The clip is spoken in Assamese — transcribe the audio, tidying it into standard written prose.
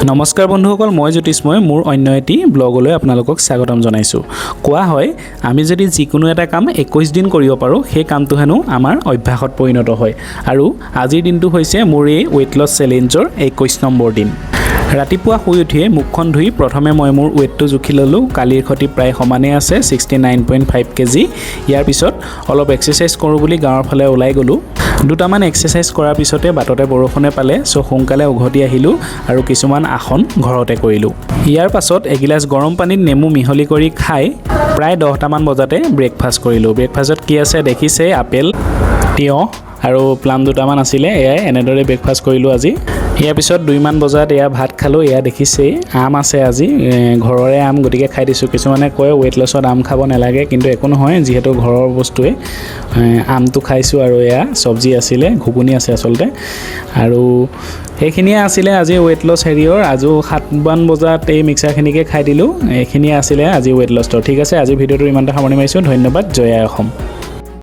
নমস্কাৰ বন্ধুসকল, মই জ্যোতিষ্ময় মোৰ অন্য এটি ব্লগলৈ আপোনালোকক স্বাগতম জনাইছোঁ। কোৱা হয় আমি যদি যিকোনো এটা কাম 21 দিন কৰিব পাৰোঁ সেই কামটো হেনো আমাৰ অভ্যাসত পৰিণত হয়। আৰু আজিৰ দিনটো হৈছে মোৰ এই ৱেইট লছ চেলেঞ্জৰ 21 নম্বৰ দিন। ৰাতিপুৱা শুই উঠিয়ে মুখখন ধুই প্ৰথমে মই মোৰ ৱেইটটো জুখি ল'লোঁ। কালিৰ সৈতে প্ৰায় সমানেই আছে 69.5 কেজি। ইয়াৰ পিছত অলপ এক্সাৰচাইজ কৰোঁ বুলি গাঁৱৰ ফালে ওলাই গ'লোঁ। দুটামান এক্সাৰচাইজ কৰাৰ পিছতে বাটতে বৰষুণে পালে, সোনকালে উভতি আহিলোঁ আৰু কিছুমান আসন ঘৰতে কৰিলোঁ। ইয়াৰ পাছত এগিলাচ গৰম পানীত নেমু মিহলি কৰি খাই প্ৰায় 10টামান বজাতে ব্ৰেকফাষ্ট কৰিলোঁ। ব্ৰেকফাষ্টত কি আছে দেখিছে, আপেল, তিয়ঁহ আৰু প্লাম দুটামান আছিলে। এয়াই এনেদৰে ব্ৰেকফাষ্ট কৰিলোঁ আজি। ইয়াৰ পিছত 2মান বজাত এয়া ভাত খালোঁ। এয়া দেখিছেই আম আছে আজি, ঘৰৰে আম, গতিকে খাই দিছোঁ। কিছুমানে কয় ৱেইট লছত আম খাব নালাগে, কিন্তু একো নহয়, যিহেতু ঘৰৰ বস্তুৱে আমটো খাইছোঁ। আৰু এয়া চব্জি আছিলে, ঘুগুনি আছে আচলতে। আৰু সেইখিনিয়ে আছিলে আজি ৱেইট লছ হেৰিয়ৰ। আজি 7মান বজাত এই মিক্সাৰখিনিকে খাই দিলোঁ। এইখিনিয়ে আছিলে আজি ৱেইট লছটো। ঠিক আছে, আজি ভিডিঅ'টো ইমানতে সামৰণি মাৰিছোঁ। ধন্যবাদ। জয় আই অসম।